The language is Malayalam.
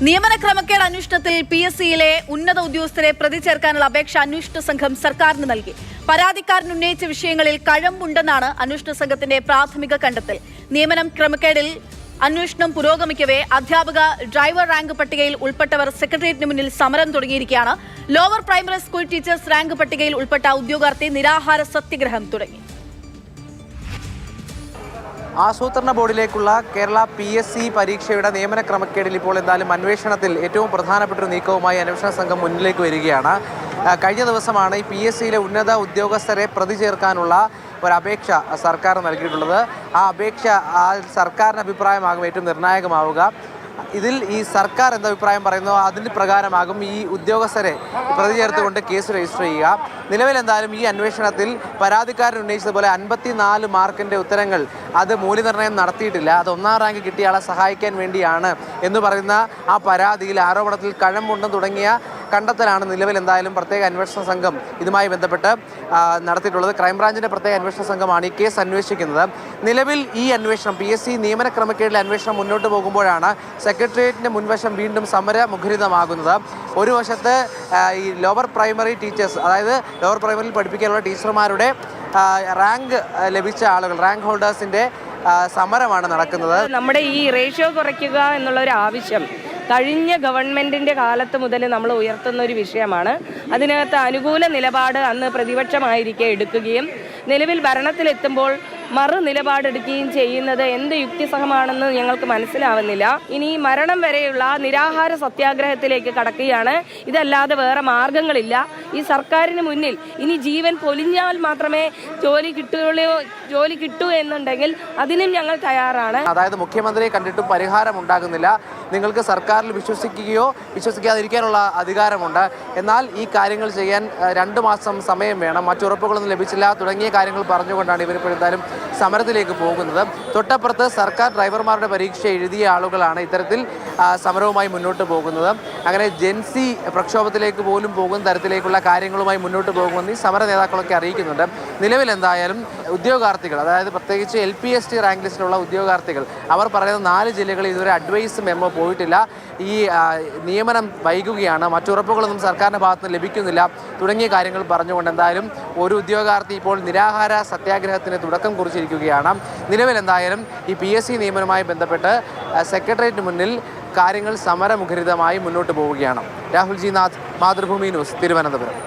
നിയമന ക്രമക്കേട് അന്വേഷണത്തിൽ PSCയിലെ ഉന്നത ഉദ്യോഗസ്ഥരെ പ്രതി ചേർക്കാനുള്ള അപേക്ഷ അന്വേഷണ സംഘം സർക്കാരിന് നൽകി. പരാതിക്കാരൻ ഉന്നയിച്ച വിഷയങ്ങളിൽ കഴമ്പുണ്ടെന്നാണ് അന്വേഷണ സംഘത്തിന്റെ പ്രാഥമിക കണ്ടെത്തൽ. നിയമനം ക്രമക്കേടിൽ അന്വേഷണം പുരോഗമിക്കവേ അധ്യാപക ഡ്രൈവർ റാങ്ക് പട്ടികയിൽ ഉൾപ്പെട്ടവർ സെക്രട്ടേറിയറ്റിന് മുന്നിൽ സമരം തുടങ്ങിയിരിക്കുകയാണ്. Lower primary school teachers rank പട്ടികയിൽ ഉൾപ്പെട്ട ഉദ്യോഗാർത്ഥി നിരാഹാര സത്യഗ്രഹം തുടങ്ങി. ആസൂത്രണ ബോർഡിലേക്കുള്ള കേരള PSC പരീക്ഷയുടെ നിയമന ക്രമക്കേടിൽ ഇപ്പോൾ എന്തായാലും അന്വേഷണത്തിൽ ഏറ്റവും പ്രധാനപ്പെട്ട ഒരു നീക്കവുമായി അന്വേഷണ സംഘം മുന്നിലേക്ക് വരികയാണ്. കഴിഞ്ഞ ദിവസമാണ് ഈ PSCയിലെ ഉന്നത ഉദ്യോഗസ്ഥരെ പ്രതി ചേർക്കാനുള്ള ഒരപേക്ഷ സർക്കാർ നൽകിയിട്ടുള്ളത്. ആ അപേക്ഷ സർക്കാരിൻ്റെ അഭിപ്രായമാകും ഏറ്റവും നിർണായകമാവുക. ഇതിൽ ഈ സർക്കാർ എന്താ അഭിപ്രായം പറയുന്നു അതിന് പ്രകാരമാകും ഈ ഉദ്യോഗസ്ഥരെ പ്രതി ചേർത്തുകൊണ്ട് കേസ് രജിസ്റ്റർ ചെയ്യുക. നിലവിൽ എന്തായാലും ഈ അന്വേഷണത്തിൽ പരാതിക്കാരൻ ഉന്നയിച്ചതുപോലെ 54 മാർക്കിൻ്റെ ഉത്തരങ്ങൾ അത് മൂല്യനിർണ്ണയം നടത്തിയിട്ടില്ല. അത് 1ാം റാങ്ക് കിട്ടിയ ആളെ സഹായിക്കാൻ വേണ്ടിയാണ് എന്ന് പറയുന്ന ആ പരാതിയിൽ ആരോപണത്തിൽ കഴമ്പുണ്ടെന്ന് തുടങ്ങിയ കണ്ടെത്തലാണ് നിലവിൽ എന്തായാലും പ്രത്യേക അന്വേഷണ സംഘം ഇതുമായി ബന്ധപ്പെട്ട് നടത്തിയിട്ടുള്ളത്. ക്രൈംബ്രാഞ്ചിൻ്റെ പ്രത്യേക അന്വേഷണ സംഘമാണ് ഈ കേസ് അന്വേഷിക്കുന്നത്. നിലവിൽ ഈ അന്വേഷണം PSC നിയമന ക്രമക്കേടിലെ അന്വേഷണം മുന്നോട്ട് പോകുമ്പോഴാണ് സെക്രട്ടേറിയറ്റിൻ്റെ മുൻവശം വീണ്ടും സമരമുഖരിതമാകുന്നത്. ഒരു വശത്ത് ഈ ലോവർ പ്രൈമറി ടീച്ചേഴ്സ്, അതായത് ലോവർ പ്രൈമറിയിൽ പഠിപ്പിക്കാനുള്ള ടീച്ചർമാരുടെ റാങ്ക് ലഭിച്ച ആളുകൾ, റാങ്ക് ഹോൾഡേഴ്സിൻ്റെ സമരമാണ് നടക്കുന്നത്. നമ്മുടെ ഈ റേഷ്യോ കുറയ്ക്കുക എന്നുള്ളൊരു ആവശ്യം കഴിഞ്ഞ ഗവൺമെൻറ്റിൻ്റെ കാലത്ത് മുതൽ നമ്മൾ ഉയർത്തുന്ന ഒരു വിഷയമാണ്. അതിനകത്ത് അനുകൂല നിലപാട് അന്ന് പ്രതിപക്ഷമായിരിക്കെ എടുക്കുകയും നിലവിൽ ഭരണത്തിലെത്തുമ്പോൾ മറു നിലപാടെടുക്കുകയും ചെയ്യുന്നത് എന്ത് യുക്തിസഹമാണെന്ന് ഞങ്ങൾക്ക് മനസ്സിലാവുന്നില്ല. ഇനി മരണം വരെയുള്ള നിരാഹാര സത്യാഗ്രഹത്തിലേക്ക് കടക്കുകയാണ്. ഇതല്ലാതെ വേറെ മാർഗങ്ങളില്ല. ഈ സർക്കാരിന് മുന്നിൽ ഇനി ജീവൻ പൊലിഞ്ഞാൽ മാത്രമേ ജോലി കിട്ടൂ എന്നുണ്ടെങ്കിൽ അതിനും ഞങ്ങൾ തയ്യാറാണ്. അതായത് മുഖ്യമന്ത്രിയെ കണ്ടിട്ടും പരിഹാരം ഉണ്ടാകുന്നില്ല. നിങ്ങൾക്ക് സർക്കാരിൽ വിശ്വസിക്കുകയോ വിശ്വസിക്കാതിരിക്കാനുള്ള അധികാരമുണ്ട്. എന്നാൽ ഈ കാര്യങ്ങൾ ചെയ്യാൻ 2 മാസം സമയം വേണം, മറ്റുറപ്പുകളൊന്നും ലഭിച്ചില്ല തുടങ്ങിയ കാര്യങ്ങൾ പറഞ്ഞുകൊണ്ടാണ് ഇവരിപ്പോൾ എന്തായാലും സമരത്തിലേക്ക് പോകുന്നത്. തൊട്ടപ്പുറത്ത് സർക്കാർ ഡ്രൈവർമാരുടെ പരീക്ഷ എഴുതിയ ആളുകളാണ് ഇത്തരത്തിൽ സമരവുമായി മുന്നോട്ട് പോകുന്നത്. അങ്ങനെ ജെൻസി പ്രക്ഷോഭത്തിലേക്ക് പോലും പോകുന്ന തരത്തിലേക്കുള്ള കാര്യങ്ങളുമായി മുന്നോട്ട് പോകുമെന്ന് ഈ സമര നേതാക്കളൊക്കെ അറിയിക്കുന്നുണ്ട്. നിലവിൽ എന്തായാലും ഉദ്യോഗാർത്ഥികൾ, അതായത് പ്രത്യേകിച്ച് LPST റാങ്ക് ലിസ്റ്റിലുള്ള ഉദ്യോഗാർത്ഥികൾ, അവർ പറയുന്ന 4 ജില്ലകളിൽ ഇതുവരെ അഡ്വൈസ് മെമ്മോ പോയിട്ടില്ല. ഈ നിയമനം വൈകുകയാണ്, മറ്റുറപ്പുകളൊന്നും സർക്കാരിൻ്റെ ഭാഗത്ത് നിന്ന് ലഭിക്കുന്നില്ല തുടങ്ങിയ കാര്യങ്ങൾ പറഞ്ഞുകൊണ്ട് എന്തായാലും ഒരു ഉദ്യോഗാർത്ഥി ഇപ്പോൾ നിരാഹാര സത്യാഗ്രഹത്തിന് തുടക്കം കുറിച്ചിരിക്കുകയാണ്. നിലവിൽ എന്തായാലും ഈ PSC നിയമനവുമായി ബന്ധപ്പെട്ട് സെക്രട്ടേറിയറ്റിന് മുന്നിൽ കാര്യങ്ങൾ സമരമുഖരിതമായി മുന്നോട്ട് പോവുകയാണ്. Rahul G Nath, Mathrubhumi news, Thiruvananthapuram.